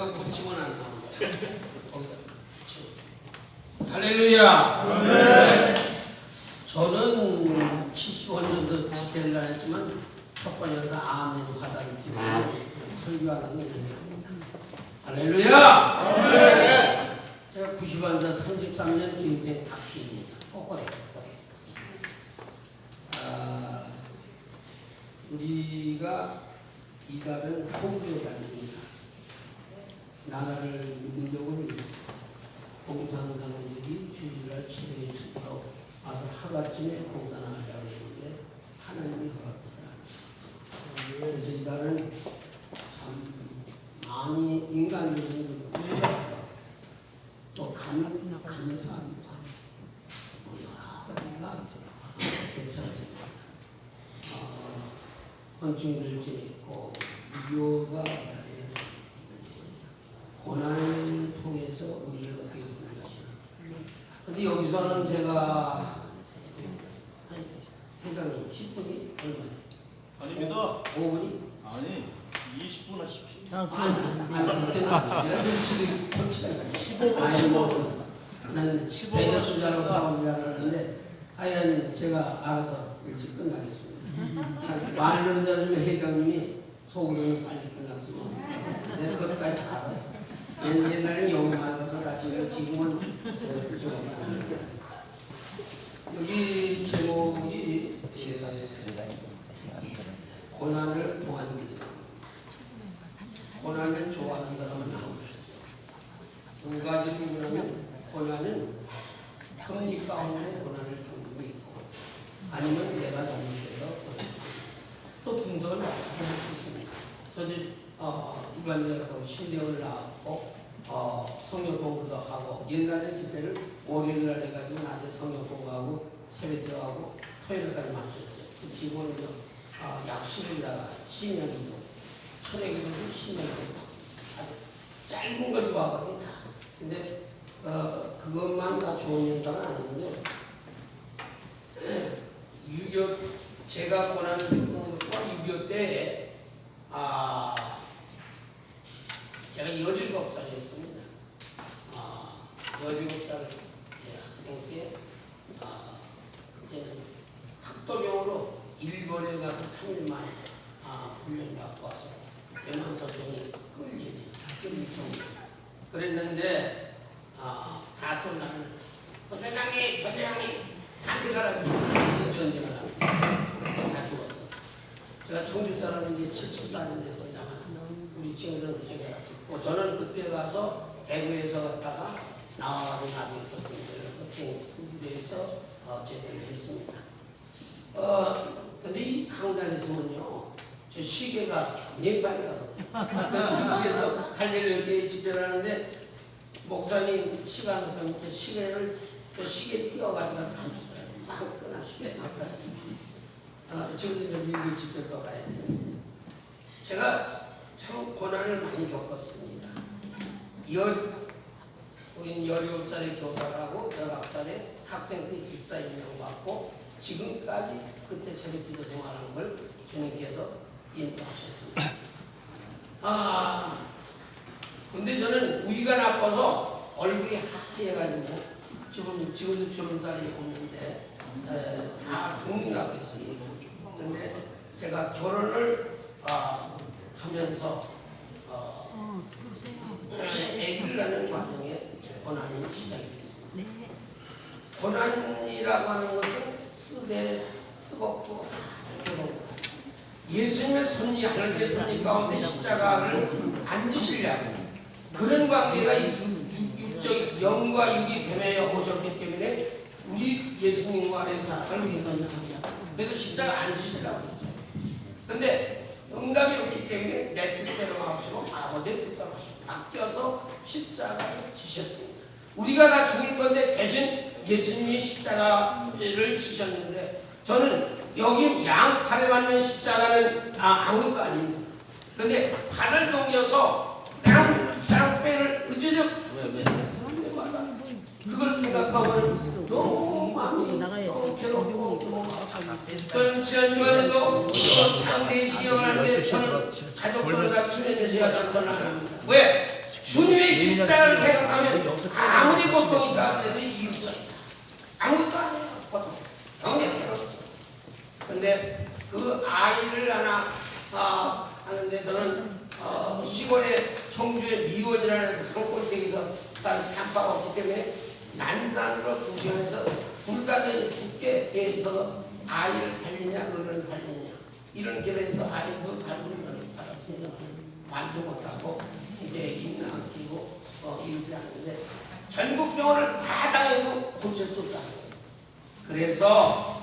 내가 붙이면 안 나온다. 거기다 붙이면. 할렐루야. 네. 저는 75년도 집회를 했지만 첫 번에 가서 아멘 화단이 지고 설교하는 일입니다. 할렐루야. 네. 제가 90원자 33년 기획생 닥치입니다. 꼬꼬대. 우리가 이달은 홍조달입니다. 나라를 민족을 위해서 공산당원들이 주일날 시대에 집회로 와서 하루아침에 공산을 하려고 했는데 하나님이 허락하라. 그래서 이달은 참 많이 인간적인 또 감사합니다. 뭐 여러 가지가 괜찮아집니다. 헌충일을 지냈고 유교가 이달에 고난을 통해서 우리를 어떻게 섬기시나. 근데 여기서는 제가 회장님 10분이 얼마예요? 아닙니다. 5분이? 아니 20분 하십시오. 아니 그때는 내가 눈치를 펼치가 15분. 나는 15분 수자로 사원을 하는데 하여간 제가 알아서 일찍 끝나겠습니다. 말을 들으면 회장님이 속으로는 빨리 끝났으면 내가 그것까지 다 알아요. 옛날에 영어만 가서 다시 지금은 여기 제목이 고난을 보완기입니다. 고난을 좋아하는 사람은 나옵니다. 두 가지 부분하면 고난은 성리 가운데 고난을 겪는 게 있고 아니면 내가 잘못해서 또 분석을 해볼 수 있습니다. 저도 이번에 신대원을 나왔고 성경 공부도 하고 옛날에 집회를 월요일날 해가지고 낮에 성경 공부하고 새벽 들어가고 토요일까지 맞췄죠. 지금은 약 10일다가 신약이고 철학이고 신약이고 아주 짧은 걸 좋아하거든요. 다. 근데 그것만 다 좋은 현상은 아닌데 유교 제가 고난을 겪은 것과 6.25 때에 제가 17살이었습니다. 17살 학생 때 그때는 학도병으로 일본에 가서 3일만 훈련 받고 와서 외만서정이 끌릴 정도 그랬는데 다 손나는 부대장님 담배 가라고 전쟁을 합니다. 다 죽었어. 제가 청주 사람인데 74년 됐었지만 우리 친구들은 제가 듣고 저는 그때 가서 대구에서 갔다가 나와가지고 나중에 또 군대에서 제대를 했습니다. 근데 이 강단에 있으면요 저 시계가 굉장히 빨리 가거든요. 그래서 할렐루야 집회를 하는데 목사님 시간 어떤 그 시계를 그 시계 띄워가지고 감추더라고요. 막 끊어시게 지금도 일기 집회도 가야 되는데 제가 참 고난을 많이 겪었습니다. 우린 17살에 교사를 하고 19살에 학생 때 집사 임명 받고 지금까지 그때 새벽기도 생활한 걸 주님께서 인도하셨습니다. 근데 저는 위가 나빠서 얼굴이 하얘가지고 지금도 주름살이 없는데 다 죽는다고 했습니다. 근데 제가 결혼을 하면서 애기를 낳는 과정에 고난이 시작이 됐습니다. 고난이라고 하는 것은 쓰겁고 예수님의 섭리 하늘의 섭리 가운데 십자가를 안 지시려고 그런 관계가 육적 영과 육이 되매여 오셨기 때문에 우리 예수님과의 사랑을 위해서 그래서 십자가 안 지시려고 했죠. 근데 응답이 없기 때문에 내 뜻대로 마시고 아버지의 뜻대로 마시고 바뀌어서 십자가를 지셨습니다. 우리가 다 죽을 건데 대신 예수님이 십자가를 지셨는데 저는 여기 양팔에 맞는 십자가는 아무것도 아닙니다. 그런데 팔을 동여서 뺨배를 으즈적 그걸 생각하면 너무 많이 너무 괴롭고 어떤 지난주간에도 장례식을 하는데 저는 가족들을 다 수면제가 전선을 합니다. 왜? 십자가를 생각하면 아무리 고통이 있다 하더라도 이길 수가 있다. 아무것도 안 해요. 고통. 경력이 없죠. 근데 그 아이를 하나 하는데 저는 시골의 청주의 미원이라는 산골택에서 산파가 없기 때문에 난산으로 2시간에서 둘 다 죽게 돼 있어서 아이를 살리냐 어른을 살리냐 이런 길에서 아이도 살고 어른을 살았습니다. 말도 못하고 이제 입 남기고 이렇게 하는데 전국 병원을 다 당해도 고칠 수 없다는 거예요. 그래서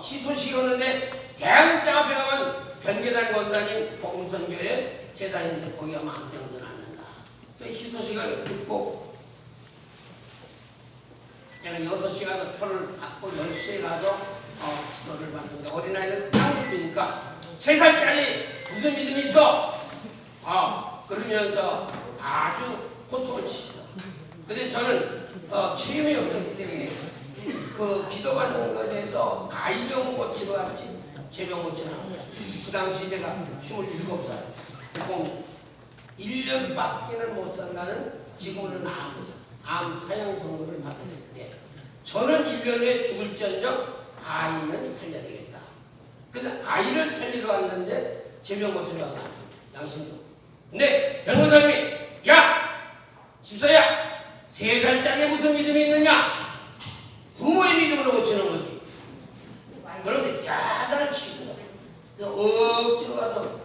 희소식이었는데 대학병원에 가면 변계단 권사님 복음선교회 재단인데 거기 가면 암병든 않는다. 그 희소식을 듣고 제가 6시간 표를 받고 10시에 가서 기도를 받는데 어린아이는 딱 높이니까 3살짜리 무슨 믿음이 있어? 그러면서 아주 고통을 치시다. 근데 저는 체험이 없었기 때문에 그 기도받는 것에 대해서 아이병 고치러 갔지 제병 고치러 안 갔어요. 그 당시 제가 27살 1년밖에는 못 산다는 지금은 암 사형 선고를 받았을 때 저는 1년 후에 죽을지언정 아이는 살려야 되겠다. 그래서 아이를 살리러 왔는데 제병 고치러 안 갔어요. 양심적으로. 근데 변호사님이 야! 집사야! 3살짜리에 무슨 믿음이 있느냐? 부모의 믿음으로 고치는 거지. 그런데 야단을 치더라고요. 억지로 가서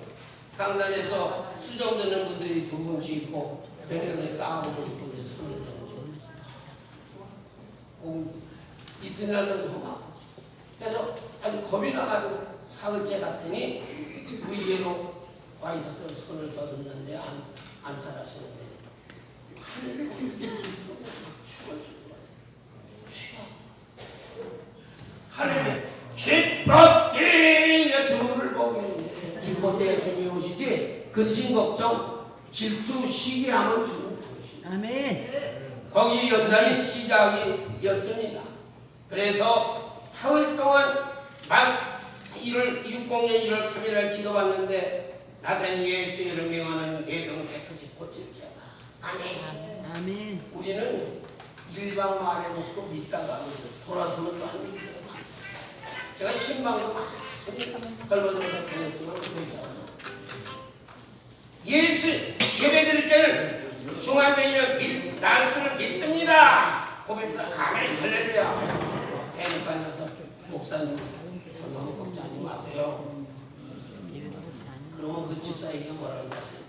강단에서 수정 듣는 분들이 2분씩 있고 병원에 까오고 있고 손을 대는 이튿날도 막 그래서 아주 겁이 나가지고 사흘째 갔더니 의외로 와 있어서 손을 더듬는데 안 살아시는데 하늘에 기뻤디 내 주를 보겠네. 기뻤대야 주님이 오시지 근심 걱정 질투 시기하면 주는 당신. 아멘. 거기 연단이 시작이었습니다. 그래서 사흘 동안 60년 1월 3일날 기도받는데 나사렛 예수의 이름 명하는 내 병을 깨끗이 고칠지어다. 아멘. 아멘. 우리는 일방 말해놓고 믿다가 돌아서면 또 안 믿어요. 제가 신방도 많이 걸어들어서 다녔지만 그러잖아요. 예수 예배드릴 때는 중앙명이는 날 줄을 믿습니다. 고백해서 아멘 할렐루야. 대목관에서 목사님 너무 걱정하지 마세요. 그러면 그 집사에게 뭐라고 하세요?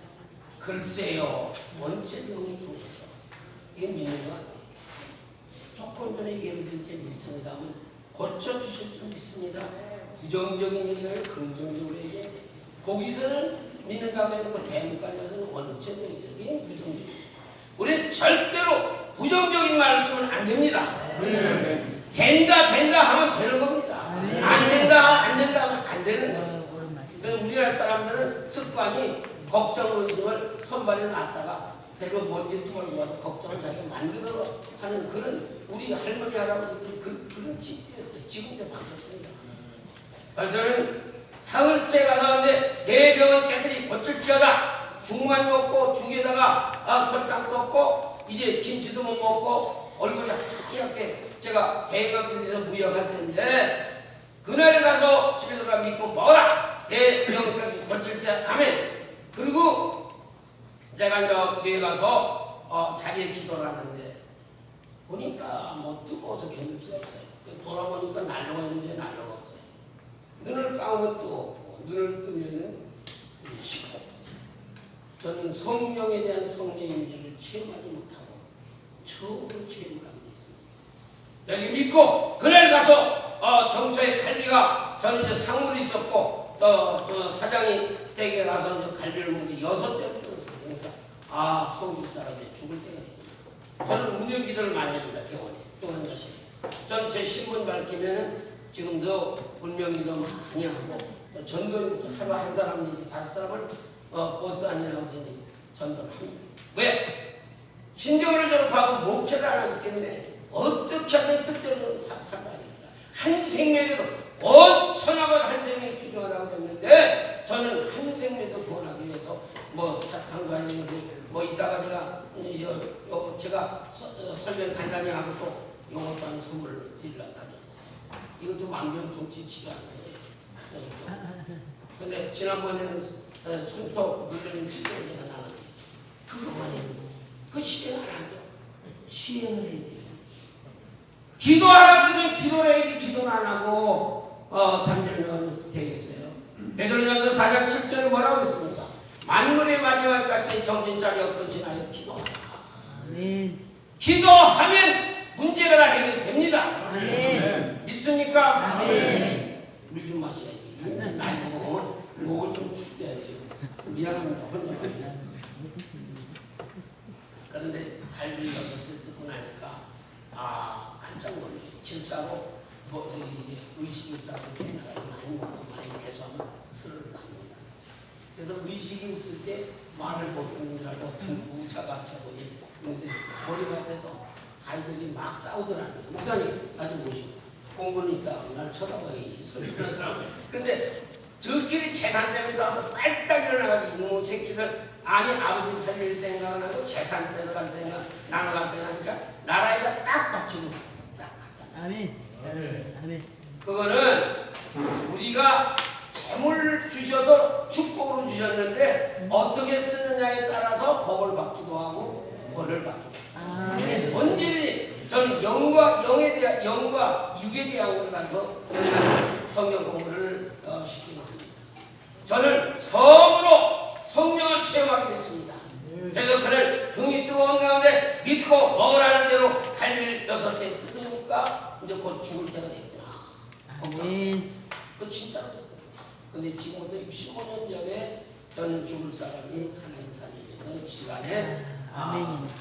글쎄요 원체병이 중에서 이게 믿는 거 아니에요. 조건전에 예배드릴 때 믿습니다 하면 고쳐주실 줄 믿습니다. 부정적인 얘기가 아니라 긍정적으로 얘기해야 돼. 거기서는 믿는다고 해놓고 대목관에서는 원체병이죠. 이게 부정적이에요. 우리는 절대로 부정적인 말을 쓰면 안 됩니다. 된다 하면 되는 겁니다. 안 된다 하면 안 되는 거예요. 그래서 우리나라 사람들은 습관이 걱정 근심을 선반에 놨다가 대로 먼지 털고 와서 걱정을 자기가 만들어서 하는 그런 우리 할머니 할아버지들이 그런 기술이었어요. 지금도 바뀌었습니다. 저는 사흘째 가서 왔는데 내 병은 깨끗이 고칠지어다. 죽만 먹고 죽에다가 설탕 넣고 이제 김치도 못 먹고 얼굴이 하얗게 제가 배가 불려서 무역할 때인데 그날 가서 집에 들어가 믿고 먹어라. 내 병까지 고칠지어다. 아멘. 그리고 제가 이제 뒤에 가서 자리에 기도를 하는데 보니까 뭐 뜨거워서 견딜 수가 없어요. 돌아보니까 난로가 있는데 난로가 없어요. 눈을 감으면 뜨겁고 눈을 뜨면은 식고. 저는 성령에 대한 성령의 임재를 체험하지 못하고 처음으로 체험을 하게 됐습니다. 여기 믿고 그날 가서 정처에 갈비가 저는 이제 상물이 있었고 또 사장이 댁에 가서 이제 갈비를 먹는데 6대 끊었어요. 그러니까 성직사가 이제 죽을 때가 됐구나. 저는 운영 기도를 많이 합니다. 병원에 또 한 자씩. 저는 제 신분 밝히면은 지금도 운명 기도 많이 하고 전도 하루 한 사람 내지 5사람을 버스 안이라고 하더니 전도를 합니다. 왜? 신경을 졸업하고 목회를 안 하기 때문에 어떻게 하든 뜻대로 살아야겠다. 한 생명에도 천하가 한 생명이 필요하다고 했는데 저는 한 생명도 구원하기 위해서 뭐 사탕도 아니고 뭐 이따가 제가 제가 설명 간단히 하고 또 요것도 한 선물을 드리려고 다녔어요. 이것도 만병통치 치료하는 거예요. 근데 지난번에는 손톱 누르는 치료를 제가 나왔는데 그것만 해도 그 실행을 안 해요. 시행을 해야 돼요. 기도하라 그러면 기도를 해야지 기도를 안 하고 잠자면 되겠어요. 베드로전서 4장 7절에 뭐라고 했습니까? 만물의 마지막까지 정신 차려 근신하여 기도하라. 아멘. 기도하면 문제가 다 해결됩니다. 아멘. 믿습니까? 아멘. 물 좀 마셔야지. 나이 먹으면 목을 좀 축여야 돼요. 미안합니다. 혼자. 그런데 갈비를 6개 듣고 나니까 깜짝 놀랐어요. 진짜로 이게 의식이 있다고 생각하고 많이 먹고 많이 계속하면 술을 갑니다. 그래서 의식이 없을 때 말을 못 듣는 줄 알고 우차가 차보니 그런데 머리맡에서 아이들이 막 싸우더라고요. 목사님 나 좀 보시고 공부는 있다고 날 쳐다봐야지 소리를 하더라고요. 근데 저끼리 재산 때문에 싸워서 빨딱 일어나가지고 이놈의 새끼들 아니 아버지 살릴 생각은 하고 재산 뺏어갈 생각 나눠갈 생각하니까 나라에다 딱 받치고 딱 갖다. 아멘. 아멘. 그거는 우리가 재물 주셔도 축복으로 주셨는데 어떻게 쓰느냐에 따라서 복을 받기도 하고 벌을 받기도 하고. 아멘. 언제니 저는 영과 육에 대한 것 가지고 성경 공부를 시키고 합니다. 저는 성으로 성령을 체험하게 됐습니다. 그래서 그를 등이 뜨거운 가운데 믿고 먹으라는 대로 갈비를 6개 뜯으니까 이제 곧 죽을 때가 됐구나. 아멘. 그 진짜로 됐거든요. 근데 지금부터 65년 전에 저는 죽을 사람이 하나님 사님에서 이 시간에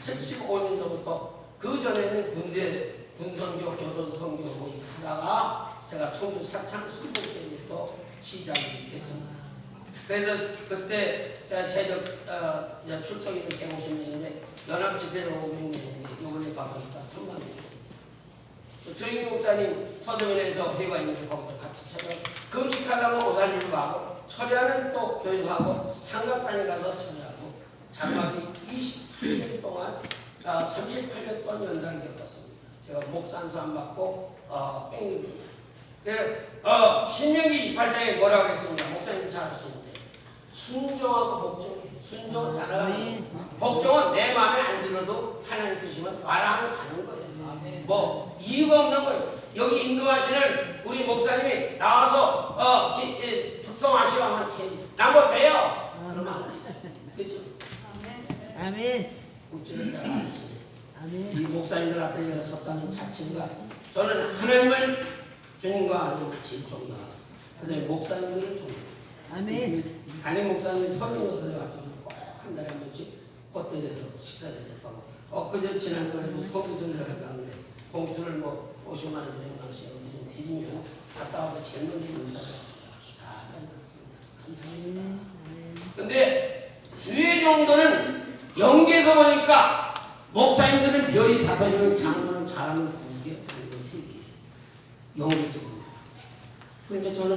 75년 전부터 그 전에는 군선교 교도 성교 모임 하다가 제가 청주 사창 순복 때부터 시작이 됐습니다. 그래서 그때 제가 출석이 150명인데 연합집회는 500명인데 요번에 가보니까 3만 명. 조영희 목사님 서대문에서 회가 있는데 거기서 같이 찾아 금식하려면 오살리로 가고 철야는 또 교육하고 삼각산에 가서 철야하고 장막이 28년 동안 38년 동안 연단을 겪었습니다. 제가 목산수 안 받고 뺑입니다. 신명기 28장에 뭐라고 했습니까? 목사님 잘 아시는데 순종하고 복종이에요. 순종은 따라가는 거예요. 복종은 내 마음에 안 들어도 하나님 뜻이면 와라하면 가는 거예요. 뭐 이유가 없는 거예요. 여기 인도하시는 우리 목사님이 나와서 특성하시오 하면 나 못해요. 그러면 안 돼요. 그렇죠? 아멘. 우찌는 내가 아시네. 아멘. 이 목사님들 앞에 내가 섰다는 자체가 저는 하나님을 주님과 하나님을 제일 존경하고 그다음에 목사님들을 존경해요. 아멘. 담임 목사님이 36살에 왔지만 꼭 한 달에 한 번씩 호텔에서 식사 대접하고 그저 지난번에도 서비스를 했다는데 봉투를 뭐 50만 원, 100만 원씩 좀 드리면 갔다 와서 젊은 일 인사를 다 끝났습니다. 감사합니다. 근데 주의 정도는 영계에서 보니까 목사님들은 별이 5명, 장로는 잘하면 2개, 아니면 3개. 영계에서 보니까. 그러니까 저는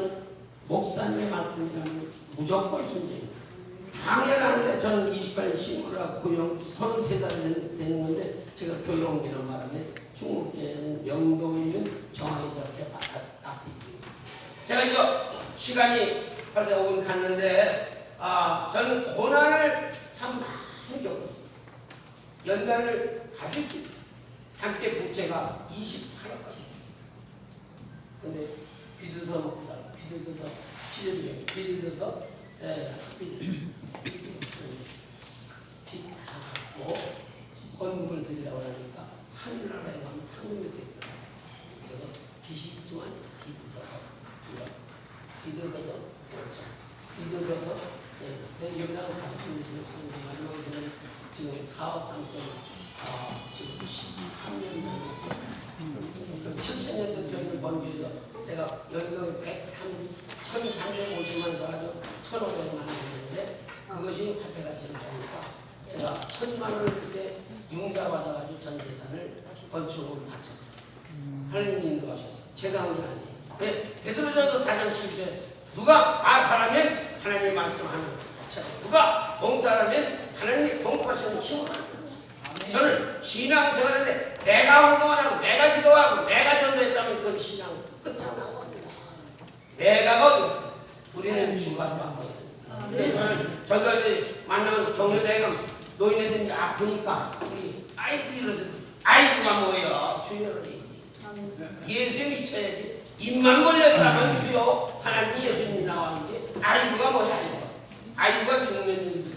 목사님의 말씀이라면 무조건 순종입니다. 강연을 하는데 저는 28년 신고를 하고 고용 33살 되는 건데 제가 교회로 옮기는 바람에 중국계는 명동에 있는 정학의 저렇게 앞에 있습니다. 제가 이거 시간이 벌써 5분 갔는데 저는 고난을 참 많이 겪었습니다. 연단을 아주 깁니다. 한때 부채가 28억까지 있었어요. 근데 비드서 먹고 살고 비드서 치료비에 비드서 학비들 빚다 갚고 헌금을 드리려고 하니까 하늘나라에 가면 상금이 됐더라고요. 그래서 빚이 있지만 빚어서 여기다가 5분 있으면 마지막에 지금 4억 3천 지금 13년 전에서 7,000년 전을 번개해서 제가 여기도 1,350만 원 가지고 1,500만 원 했는데 그것이 화폐가 된다니까 제가 1,000만 원을 그때 융자받아가지고 전 재산을 건축으로 바쳤어요. 하나님 인도하셨어요. 제가 한 게 아니에요. 베드로전서 4장 7절 누가 말하라면 하나님의 말씀하는 것 자체가 누가 봉사하라면 하나님이 공급하시는 힘을 하는 거예요. 신앙생활인데 내가 헌금하고 내가 기도하고 내가 전도했다면 그건 신앙 끝장난 겁니다. 내가가 어디 있어? 우리는 주가로 바꿔야 됩니다. 그래서 저는 전도할 때 만나면 경로대금 노인애들이 아프니까 아이고 이러서 아이고가 뭐예요? 주여를 해야지. 예수님이 쳐야지. 입만 벌렸다면 주여 하나님 예수님이 나와야지. 아이고가 뭐야 아이고가. 아이고가 죽는 일이지.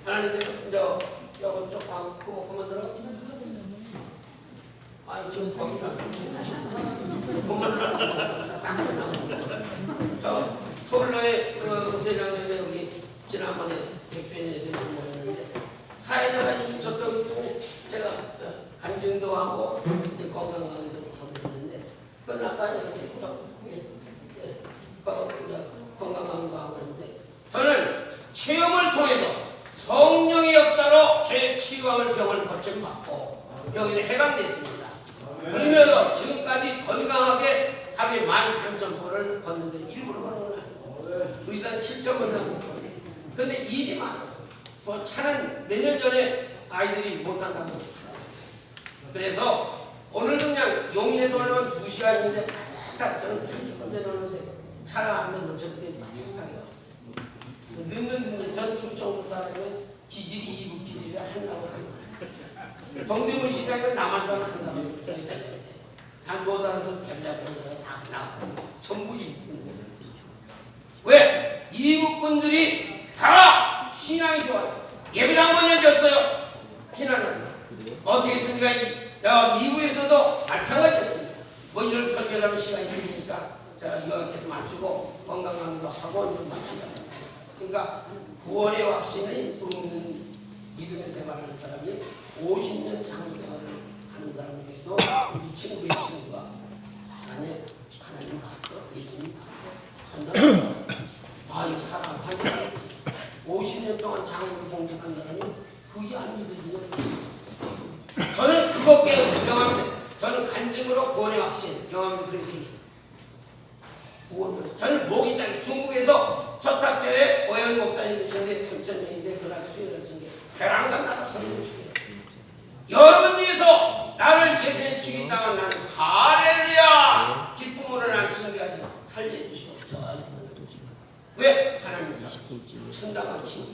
하나님께서 저 요거 쪽 방고 그만 들어. 아이 지금 거기다. 그만 들어. 저 서울로에 그 대장님이 여기 지난번에 백주연에서 모였는데 사회자가 이 저쪽이기 때문에 제가 간증도 하고 이제 건강강의도 하고 있는데 끝났다 이렇게 건강강의도 하고 있는데 저는 체험을 통해서 성령의 역사로 제 치유함을 병을 거쳐받고 여기서 해방됐습니다. 그러면서 지금까지 건강하게 하루에 13,000보를 걷는데 일부러 걷는 건 아니고 의사는 7,000보 이상 못 걷는. 그런데 일이 많아요. 뭐 차는 몇 년 전에 아이들이 못한다고. 그래서 오늘도 그냥 용인에서 올라오면 2시간인데 빠삭하게 저는 30분 전에 오는데 차가 안 되는 저 그때 빠삭하게 왔어요. 늦는 전 충청도 사람은 기질이 이북 기질이 한다고 합니다. 동대문 시장에 남한 사람 한 사람 한두 사람도 별자별로 다 나왔고 전부 이북분들. 왜? 이북분들이 다 신앙이 좋아요. 예배도 한 번 해줬어요. 피나는 어떻게 했습니까? 미국에서도 마찬가지였습니다. 뭐 이런 설교를 하면 시간이 되니까 여기까지 맞추고 건강강의도 하고 이제 맞춘다. 그러니까 구원의 확신이 없는 믿음의 생활하는 사람이 50년 장로 생활을 하는 사람 중에도 우리 친구의 친구가 아니 하나님 봤어, 예수님 봤어, 천당 봤어. 아, 이 사람 한 50년 동안 장로를 공직한 사람이 그게 안 믿어지는. 저는 그거 경험합니다. 저는 간증으로 구원의 확신 경험합니다. 그래서 구원을 저는 목이 잘 중국에서 서탑교회 오현 목사님 계시는데 3,000명인데 그날 수요일을 준게 벼랑간 나라 선물 주게요. 여러분 위해서 나를 예수님 죽인다면 나는 할렐루야 기쁨으로 난 순교하지 살려주시고 왜? 하나님 사랑 천당한 친구.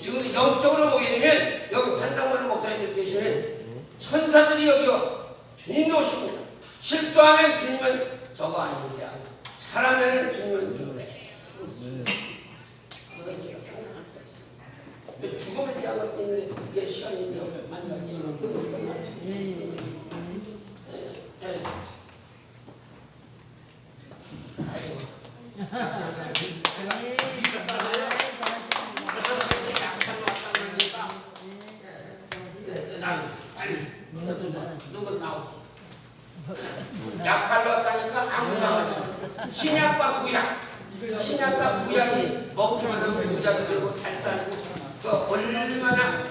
지금 영적으로 보게 되면 여기 환상원 목사님들 계시는 천사들이 여기 주님도 오십니다. 실수하면 주님은 저거 아니냐, 잘하면 주님은 그래. 그건 제가 상상할 수 있습니다. 죽음에 대한 것도 있는데 이게 시간이 많이 가지면 그건 끝나죠. 누구 나오세요? 약팔로 왔다니까 아무도 안 하죠. 신약과 구약. 신약과 구약이 먹기만 하면 부자도 되고 잘 살고 그 얼마나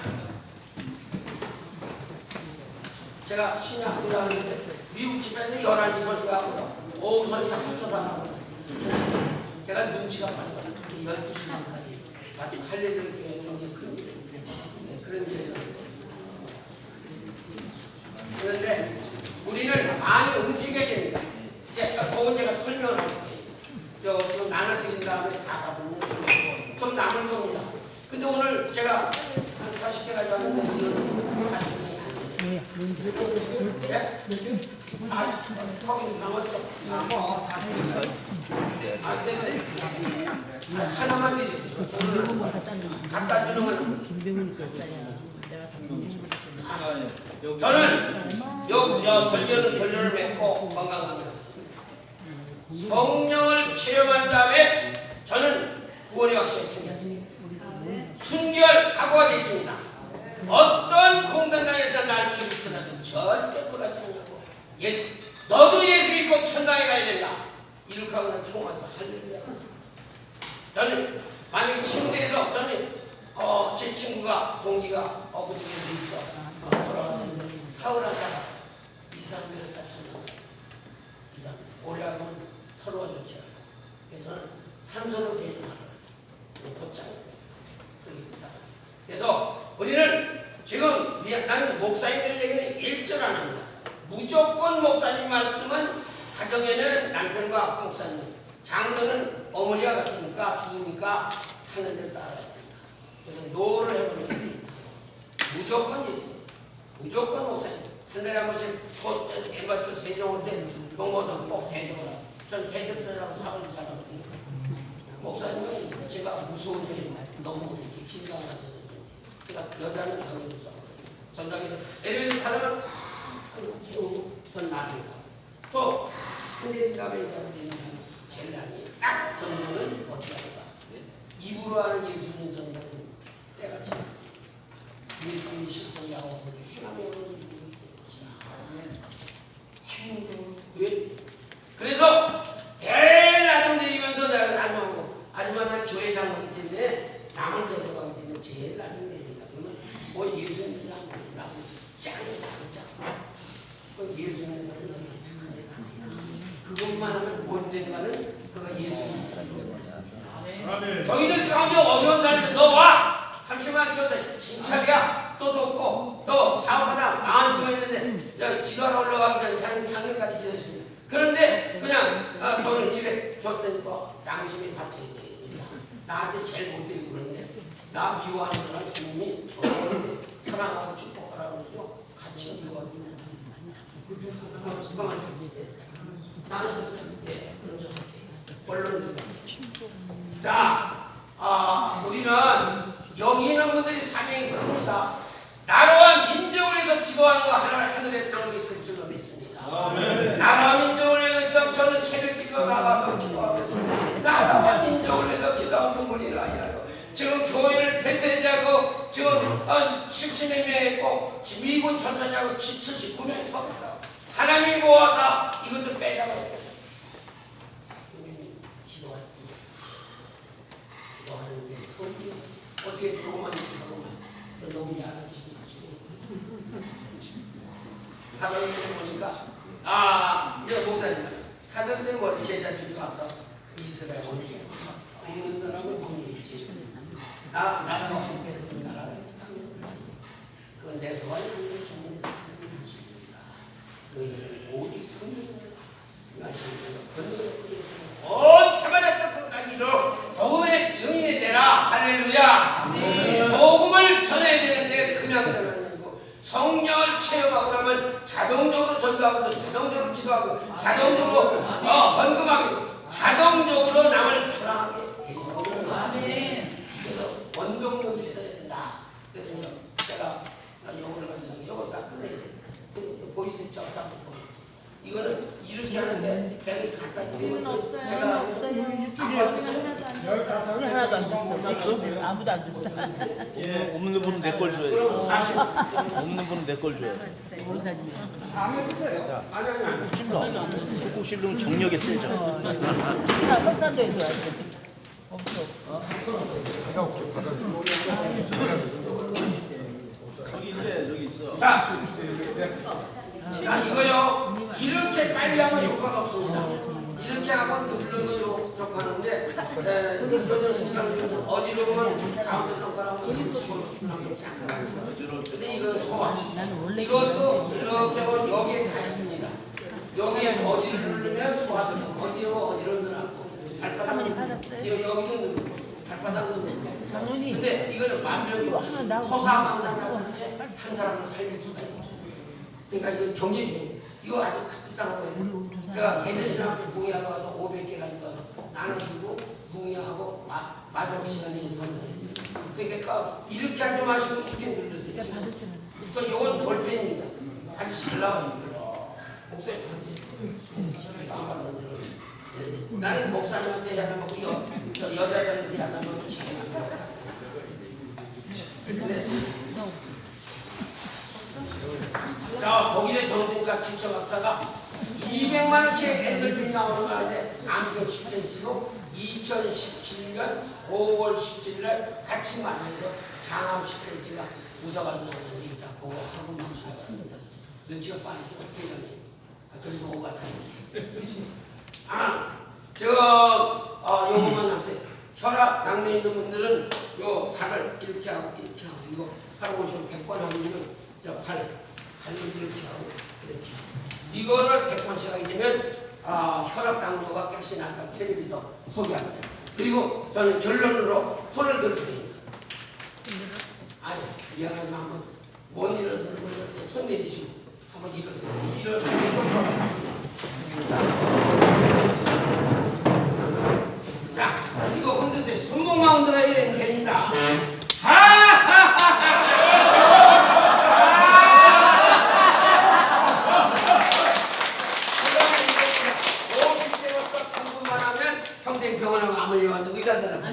제가 신약 구약 하는데 미국 집에는 11시 설교하고 오후 설교 합쳐서 하고 제가 눈치가 빨리 가요. 12시간까지 마치 할렐루야 교회 굉장히 큰 그런 데서 그런데 우리는 많이 움직여야 됩니다. 이제 그건 제가 설명을 할게요. 지금 나눠드린 다음에 다 받으면 설명 좀 남을 겁니다. 근데 오늘 제가 한 40개 가져왔는데 이런 40개가 안 돼요. 예? 40개 남았죠? 남아 40개. 아, 그래서 하나만 드리죠. 갖다 주는 건 저는 설교는 결론을 맺고 건강합니다. 성령을 체험한 다음에 저는 구원의 확신이 생겼습니다. 순결 각오가 되어 있습니다. 어떤 공단당에서 날 죽이더라도 절대 그러지 않냐고. 너도 예수 믿고 천당에 가야 된다. 이렇게 하고는 총와서 할렐루야. 저는 만약에 침대에서 저는 제 친구가 동기가 엊그저께 미국에서 돌아갔는데 사흘하다가 2-3일 다쳤는데 2-3일 오래 하면 서로가 좋지 않아요. 그래서 산소를 대지 말아요. 곧장 그렇게 부탁합니다. 그래서 우리는 지금 나는 목사님들 얘기는 일절 안 합니다. 무조건 목사님 말씀은 가정에는 남편과 목사님, 장도는 어머니와 같으니까 죽으니까 하는 대로 따라야 된다. 그래서 노를 해보는 게 무조건 예수, 무조건 목사님. 한 달에 한 번씩 엠바스 세종 올 때 농모선 꼭 대접을 하고, 전 대접들하고 사업을 잘하거든요. 목사님은 제가 무서운데 너무 이렇게 긴장을 하셔서 제가 여자는 당연히 무서워요. 전당에서 엘리베이터 타려면 전 나중에 또 흔들리가 매장을 되면 제일 나중에 딱 전도는 어떻게 할까? 입으로 하는 예수님 전도는 때가 지났어요. 예수님이 실제 야곱에게 행하면 왜? 그래서 제일 나중 내리면서 내가 나중하고 하지만 난 교회 장로이기 때문에 남을 데려가기 때문에 제일 나중 내린다. 그러면 뭐 예수님이랑 나고 짱이 나고 짱. 예수님이랑 너무 착하게 나니라. 그것만 하면 언젠가는 그가 예수님이라고. 저희들 가운데 어려운 사람들 너 와! 30만 줘서 신차비야 또 돕고 또 사업하다 망한 지가 있는데 기도하러 올라가기 전에 작년까지 기도했습니다. 그런데 그냥 돈을 집에 줬더니 또 당신이 바쳐야 돼. 나한테 제일 못되고 그러는데 나 미워하는 사람 주님이 저를 사랑하고 축복하라고 그러죠. 같이 미워하지 나는 그래서 예 그런 적 언론들 자 우리는 여기 있는 분들이 사명이 큽니다. 나라와 민족을 위해서 기도하는 거 하늘의 상급이 될 줄로 믿습니다. 나라와 민족을 위해서 기도하면 저는 새벽 기도 나가서 기도하고 나라와 민족을 위해서 기도하는 분들이라 하여 지금 교회를 폐쇄하고 지금 70여 명이 있고 미군 전선하고 79명이 섭니다. 하나님이 모아서 이것도 빼자고 했어요. 기도하는 게 소리 어떻게 조금만 기도하면 너무 야단치지 마시고 사도행전을 보니까 이제 목사님 사도행전을 보니 제자들이 와서 이스라엘 원지 없는 나라고 본인이 나라가 헌패했으면 나라가 그 내서와 있는 주문에서 하나님이 하십니다. 너희들은 오직 성령을 말씀드려서 번뇌를 온 세마다 끝까지 이르러 복음의 증인이 되라. 할렐루야. 복음을 전해야 되는데 그냥 전하는 거 성령을 체험하고 나면 자동적으로 전도하고 자동적으로 기도하고 자동적으로 헌금하고 자동적으로 남을 사랑하게 되는 거예요. 그래서 원동력이 있어야 된다. 그래서 제가 요걸 가지고 요걸 딱 끝내세요. 보이세요? 저 이거는 이렇게 하는데 되게 간단히 제가 하나도 안 줬어. 아무도 안 줬어. 없는 분은 내 걸 줘야 돼. 없는 분은 내 걸 줘야 돼. 목사님. 꾹꾹 씹으면 정력에 세죠. 흑산도에서 왔어. 없어. 저기 있네. 저기 있어. 자 이거요 이렇게 빨리 하면 효과가 없습니다. 이렇게 하고 눌러서 접하는데 이거는 순간 어지러우면 가운데 손가락으로 근데 이건 소화. 이것도 이렇게 하고 여기에 다 있습니다. 여기에 어디를 누르면 소화도 어디로 늘어났고 발바닥 여기도 누르고 발바닥도 누르고 근데 이거는 만병이 토사강상하는데 한 사람을 살릴 수가 있어요. 그러니까 이거 경제주의 이거 아주 비싼 거예요. 그러니까 개전신학교 붕이하러 가서 500개 가지고 가서 나눠주고 붕이하고 마지막 시간에 선물했어요. 그러니까 이렇게 하지 마시고 이렇게 눌러주세요. 또 이건 볼펜입니다. 아주 잘 나와요. 목사님 나는 목사님한테 야단 먹고 여자들한테 야단 먹고 제일 안 좋아요. 자, 독일의 정신과 지처 박사가 200만 원치의 엔돌핀이 나오는 거 하는데 암경 10cm로 2017년 5월 17일 날 아침 만나서 장암 10cm가 웃어가지고 나오는 게 있다. 그거 하고 눈치가 눈치가 빠르게 어떻게 그리고 오가 요거만 하세요. 혈압, 당뇨 있는 분들은 요 발을 이렇게 하고 이거 하러 오시면 100번 하면 팔을 이렇게 하고 이렇게. 이거를 100번씩 하게 되면 혈압 당뇨가 객신한다 텔레비전 소개합니다. 그리고 저는 결론으로 손을 들었습니다. 아니 미안하지만 한번 못 일어서는 분들 손 내리시고 한번 일어서서 자 이거 흔드세요. 손목만 흔들어야 됩니다. 병원하고 암을 예언하는 의사들은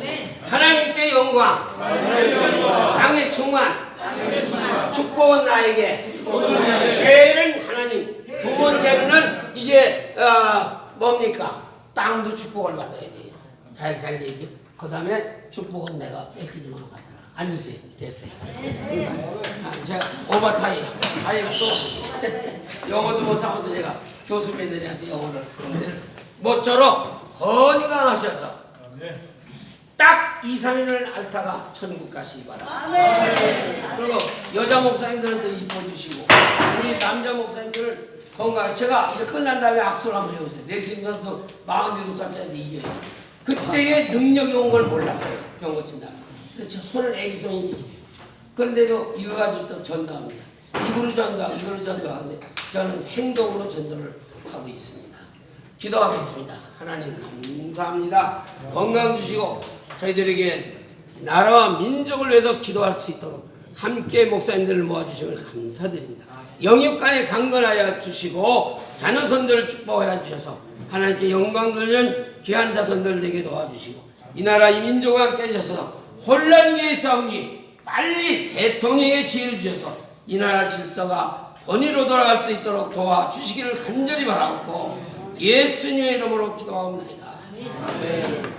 하나님께 영광, 땅의 충만, 축복은 나에게, 죄는 하나님. 두 번째로는 이제 뭡니까? 땅도 축복을 받아야 돼요. 잘 얘기죠. 그 다음에 축복은 내가 뺏기지만 받아라. 앉으세요. 됐어요. 그러니까 제가 오버타임 아예 영어도 못하고서 제가 교수님들한테 영어를 모쪼록 건강하셔서 딱 2, 3일을 앓다가 천국 가시기 바랍니다. 그리고 여자 목사님들은 이뻐주시고 우리 남자 목사님들은 건강. 제가 이제 끝난 다음에 악수를 한번 해보세요. 넥슨 선수 47살짜리 이겨요. 그때의 능력이 온 걸 몰랐어요. 병 고친다. 그래서 손을 애기손이죠. 그런데도 이거 가지고 또 전도합니다. 이거로 전도하는데 저는 행동으로 전도를 하고 있습니다. 기도하겠습니다. 하나님 감사합니다. 건강 주시고 저희들에게 나라와 민족을 위해서 기도할 수 있도록 함께 목사님들을 모아주시면 감사드립니다. 영육간에 강건하여 주시고 자녀손들을 축복하여 주셔서 하나님께 영광 돌리는 귀한 자손들 되게 도와주시고 이 나라 이 민족과 함께 해주셔서 혼란기에 싸우니 빨리 대통령의 지혜를 주셔서 이 나라 질서가 번위로 돌아갈 수 있도록 도와주시기를 간절히 바라고 예수님의 이름으로 기도합니다. 아멘.